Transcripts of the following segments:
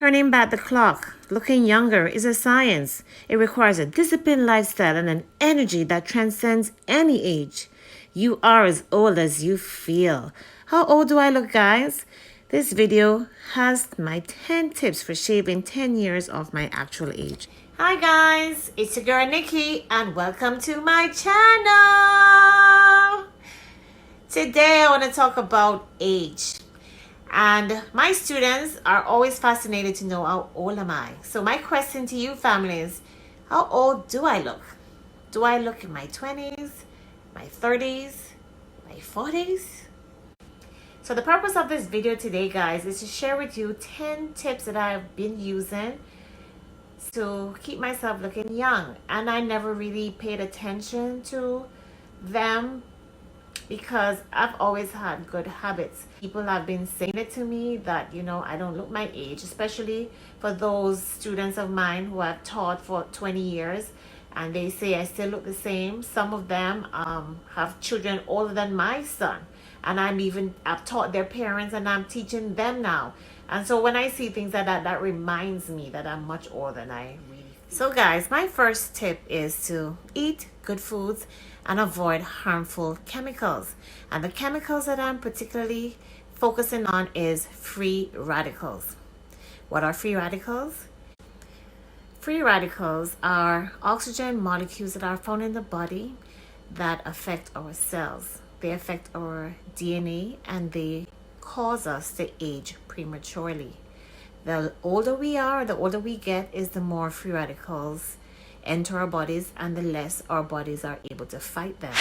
Turning back the clock, looking younger is a science. It requires a disciplined lifestyle and an energy that transcends any age. You are as old as you feel. How old do I look, guys? This video has my 10 tips for shaving 10 years off my actual age. Hi guys, it's your girl Nikki and welcome to my channel. Today I want to talk about age. And my students are always fascinated to know how old am I. So my question to you family is, how old do I look? Do I look in my 20s, my 30s, my 40s? So the purpose of this video today, guys, is to share with you 10 tips that I've been using to keep myself looking young. And I never really paid attention to them because I've always had good habits. People have been saying it to me that, I don't look my age, especially for those students of mine who I've taught for 20 years. And they say I still look the same. Some of them have children older than my son. And I've taught their parents and I'm teaching them now. And so when I see things like that, that reminds me that I'm much older than I really feel. So guys, my first tip is to eat good foods and avoid harmful chemicals. And the chemicals that I'm particularly focusing on is free radicals. What are free radicals? Free radicals are oxygen molecules that are found in the body that affect our cells. They affect our DNA and they cause us to age prematurely. The older we are, the older we get, is the more free radicals enter our bodies and the less our bodies are able to fight them.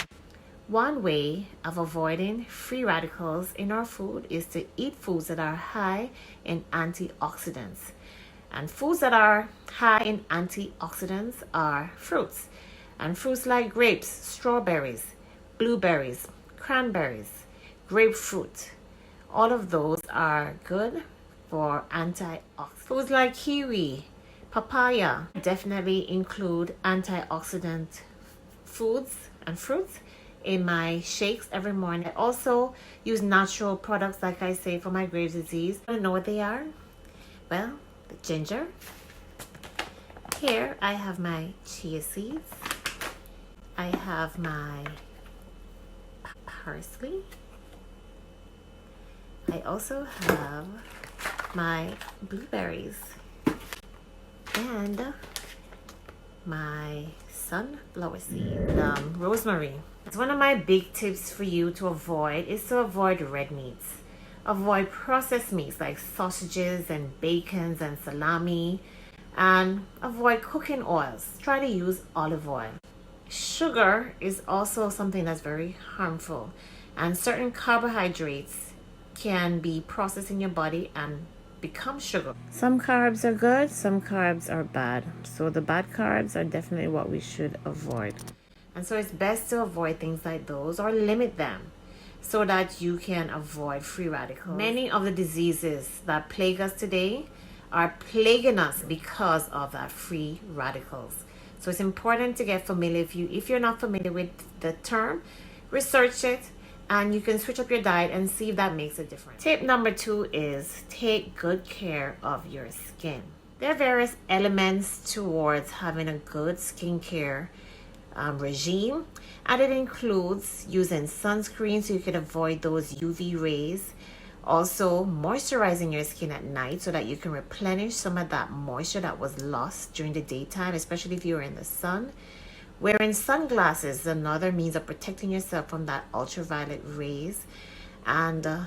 One way of avoiding free radicals in our food is to eat foods that are high in antioxidants. And foods that are high in antioxidants are fruits. And fruits like grapes, strawberries, blueberries, cranberries, grapefruit. All of those are good for antioxidants. Foods like kiwi, papaya definitely include antioxidant foods and fruits in my shakes every morning. I also use natural products, like I say, for my Graves' disease. I don't know what they are. Well, the ginger. Here I have my chia seeds. I have my parsley. I also have my blueberries and my sunflower seed, rosemary. One of my big tips for you to avoid is to avoid red meats. Avoid processed meats like sausages and bacons and salami, and avoid cooking oils. Try to use olive oil. Sugar is also something that's very harmful, and certain carbohydrates can be processed in your body and become sugar. Some carbs are good, some carbs are bad. So the bad carbs are definitely what we should avoid. And so it's best to avoid things like those or limit them so that you can avoid free radicals. Many of the diseases that plague us today are plaguing us because of that free radicals. So it's important to get familiar. If you're not familiar with the term, research it. And you can switch up your diet and see if that makes a difference. Tip number 2 is take good care of your skin. There are various elements towards having a good skincare regime. And it includes using sunscreen so you can avoid those UV rays. Also moisturizing your skin at night so that you can replenish some of that moisture that was lost during the daytime, especially if you're in the sun. Wearing sunglasses is another means of protecting yourself from that ultraviolet rays. And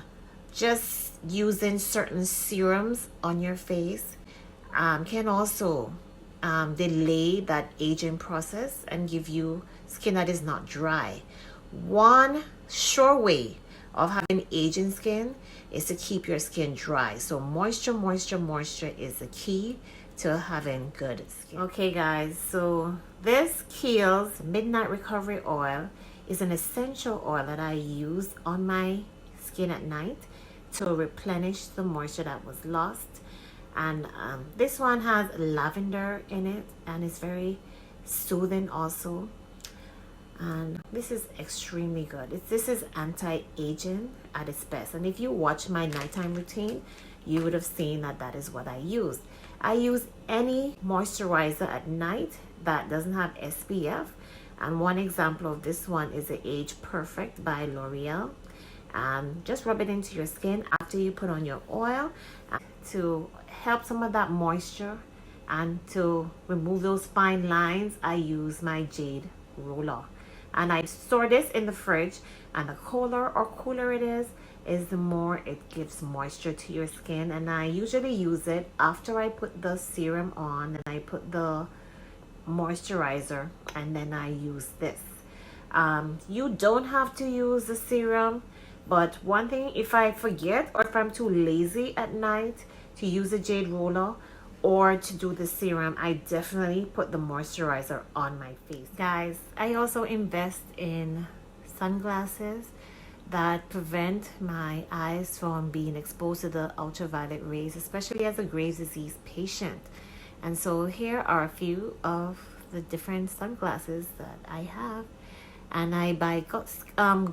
just using certain serums on your face can also delay that aging process and give you skin that is not dry. One sure way of having aging skin is to keep your skin dry. So moisture is the key to having good skin. Okay guys, so this KHIEL'S Midnight Recovery Oil is an essential oil that I use on my skin at night to replenish the moisture that was lost. And this one has lavender in it and it's very soothing also. And this is extremely good. This is anti-aging at its best. And if you watch my nighttime routine, you would have seen that that is what I used. I use any moisturizer at night that doesn't have SPF, and one example of this one is the Age Perfect by L'Oréal. Just rub it into your skin after you put on your oil to help some of that moisture, and to remove those fine lines I use my Jade Ruler. And I store this in the fridge, and the colder or cooler it is the more it gives moisture to your skin. And I usually use it after I put the serum on, and I put the moisturizer, and then I use this. You don't have to use the serum, but one thing, if I forget or if I'm too lazy at night to use the Jade Ruler or to do the serum, I definitely put the moisturizer on my face. Guys, I also invest in sunglasses that prevent my eyes from being exposed to the ultraviolet rays, especially as a Graves' disease patient. And so here are a few of the different sunglasses that I have, and I buy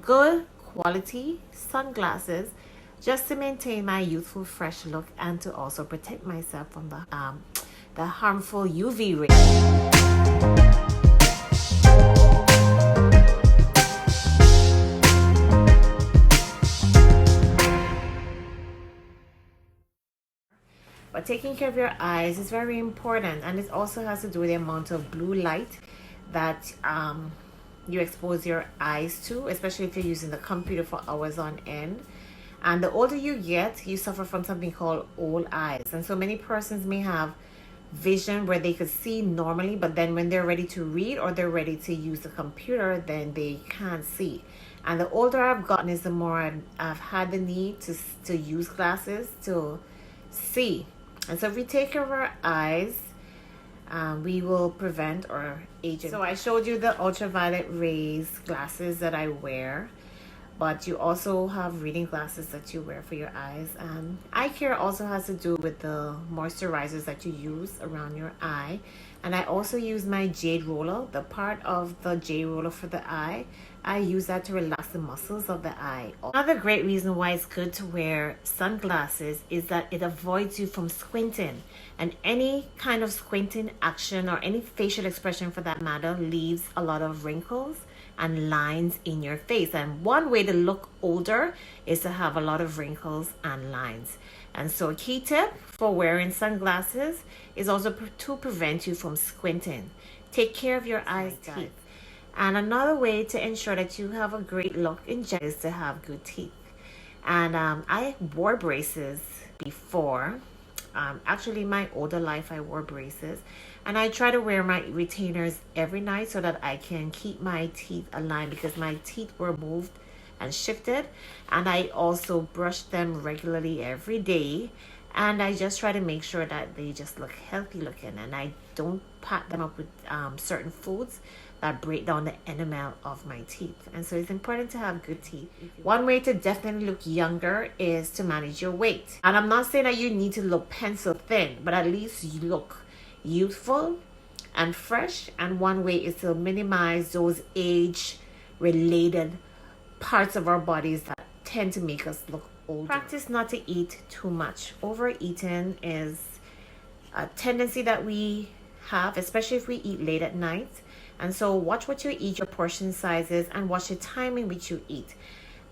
good quality sunglasses just to maintain my youthful, fresh look, and to also protect myself from the harmful UV rays. But taking care of your eyes is very important, and it also has to do with the amount of blue light that you expose your eyes to, especially if you're using the computer for hours on end. And the older you get, you suffer from something called old eyes. And so many persons may have vision where they could see normally, but then when they're ready to read or they're ready to use the computer, then they can't see. And the older I've gotten is the more I've had the need to use glasses to see. And so if we take care of our eyes, we will prevent our aging. So I showed you the ultraviolet rays glasses that I wear, but you also have reading glasses that you wear for your eyes. And eye care also has to do with the moisturizers that you use around your eye. And I also use my Jade Ruler, the part of the Jade Ruler for the eye. I use that to relax the muscles of the eye. Another great reason why it's good to wear sunglasses is that it avoids you from squinting. And any kind of squinting action, or any facial expression for that matter, leaves a lot of wrinkles and lines in your face. And one way to look older is to have a lot of wrinkles and lines. And so a key tip for wearing sunglasses is also to prevent you from squinting. Take care of your eyes, teeth. And another way to ensure that you have a great look in general is to have good teeth. And I wore braces before. Actually, my older life, I wore braces. And I try to wear my retainers every night so that I can keep my teeth aligned, because my teeth were moved and shifted. And I also brush them regularly every day. And I just try to make sure that they just look healthy looking. And I don't pat them up with certain foods that break down the enamel of my teeth. And so it's important to have good teeth. One way to definitely look younger is to manage your weight. And I'm not saying that you need to look pencil thin, but at least you look youthful and fresh. And one way is to minimize those age-related parts of our bodies that tend to make us look older. Practice not to eat too much. Overeating is a tendency that we have, especially if we eat late at night. And so watch what you eat, your portion sizes, and watch the time in which you eat.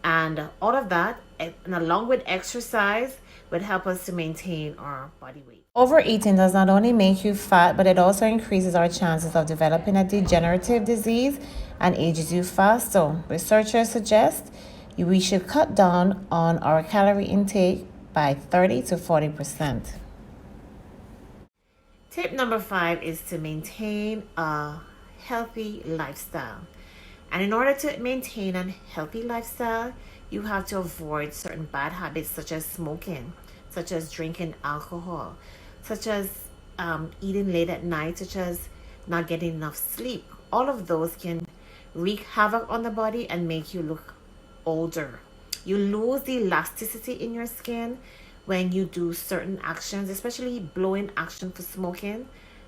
And all of that, and along with exercise, would help us to maintain our body weight. Overeating does not only make you fat, but it also increases our chances of developing a degenerative disease and ages you fast. So researchers suggest we should cut down on our calorie intake by 30 to 40%. Tip number 5 is to maintain a healthy lifestyle. And in order to maintain a healthy lifestyle, you have to avoid certain bad habits, such as smoking, such as drinking alcohol, such as eating late at night, such as not getting enough sleep. All of those can wreak havoc on the body and make you look older. You lose the elasticity in your skin when you do certain actions, especially blowing action for smoking.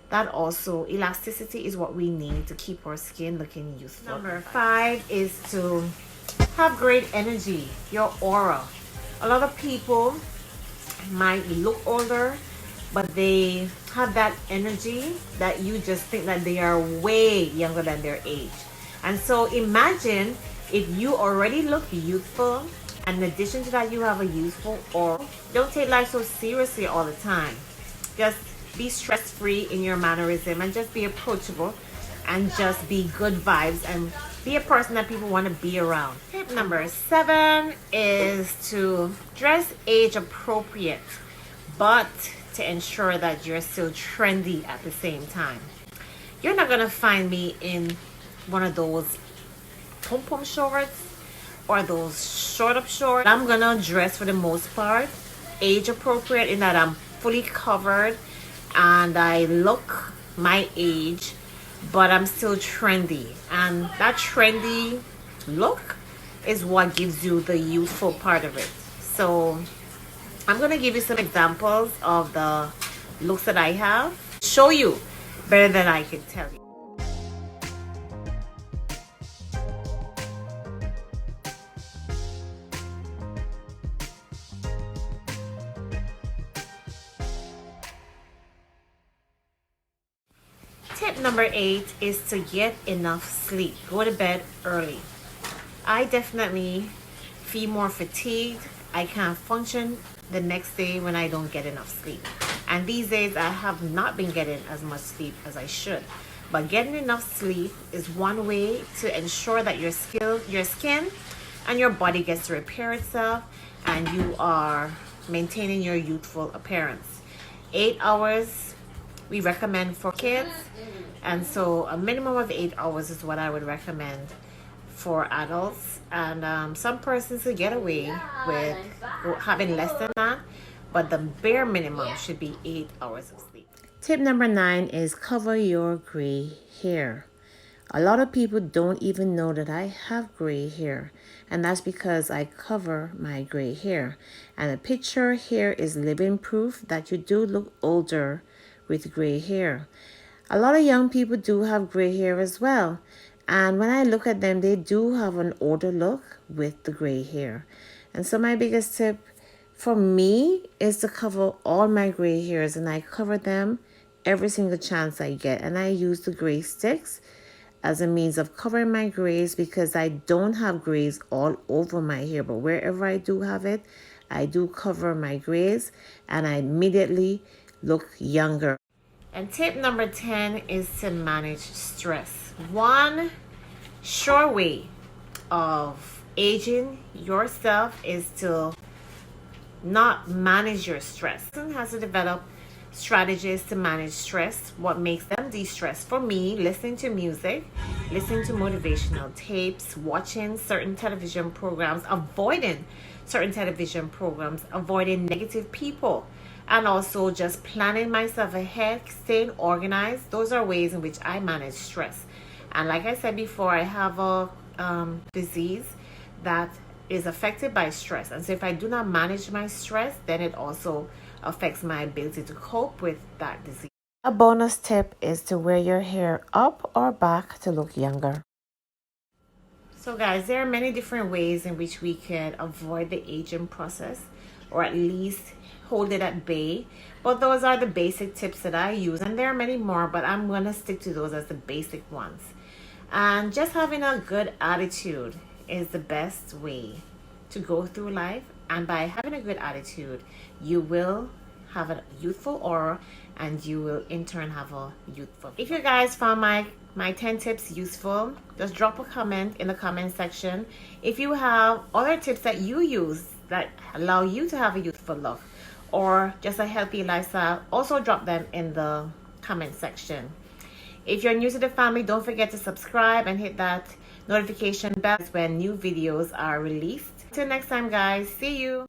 That also, elasticity is what we need to keep our skin looking youthful. Number 5 is to have great energy, your aura. A lot of people might look older, but they have that energy that you just think that they are way younger than their age. And so imagine if you already look youthful, and in addition to that you have a youthful aura. Don't take life so seriously all the time. Just be stress-free in your mannerism and just be approachable and just be good vibes and be a person that people want to be around. Tip number 7 is to dress age appropriate, but to ensure that you're still trendy at the same time. You're not gonna find me in one of those pom-pom shorts or those short up shorts. I'm gonna dress for the most part age appropriate in that I'm fully covered and I look my age, but I'm still trendy, and that trendy look is what gives you the youthful part of it. So I'm gonna give you some examples of the looks that I have, show you better than I can tell you. Tip number 8 is to get enough sleep. Go to bed early. I definitely feel more fatigued. I can't function the next day when I don't get enough sleep. And these days I have not been getting as much sleep as I should. But getting enough sleep is one way to ensure that your skin and your body gets to repair itself and you are maintaining your youthful appearance. 8 hours we recommend for kids, and so a minimum of 8 hours is what I would recommend for adults. And some persons will get away with having less than that, but the bare minimum should be 8 hours of sleep. Tip number 9 is cover your gray hair. A lot of people don't even know that I have gray hair, and that's because I cover my gray hair. And the picture here is living proof that you do look older with gray hair. A lot of young people do have gray hair as well, and when I look at them, they do have an older look with the gray hair. And so my biggest tip for me is to cover all my gray hairs, and I cover them every single chance I get. And I use the gray sticks as a means of covering my grays because I don't have grays all over my hair, but wherever I do have it, I do cover my grays and I immediately look younger. And tip number 10 is to manage stress. One sure way of aging yourself is to not manage your stress. Person has to develop strategies to manage stress, what makes them de-stress. For me, listening to music, listening to motivational tapes, watching certain television programs, avoiding certain television programs, avoiding negative people, and also just planning myself ahead, staying organized. Those are ways in which I manage stress. And like I said before, I have a disease that is affected by stress, and so if I do not manage my stress, then it also affects my ability to cope with that disease. A bonus tip is to wear your hair up or back to look younger. So guys, there are many different ways in which we can avoid the aging process, or at least hold it at bay, but those are the basic tips that I use, and there are many more, but I'm going to stick to those as the basic ones. And just having a good attitude is the best way to go through life, and by having a good attitude you will have a youthful aura and you will in turn have a youthful. If you guys found my 10 tips useful, just drop a comment in the comment section. If you have other tips that you use that allow you to have a youthful look or just a healthy lifestyle, also drop them in the comment section. If you're new to the family, don't forget to subscribe and hit that notification bell when new videos are released. Till next time guys, see you.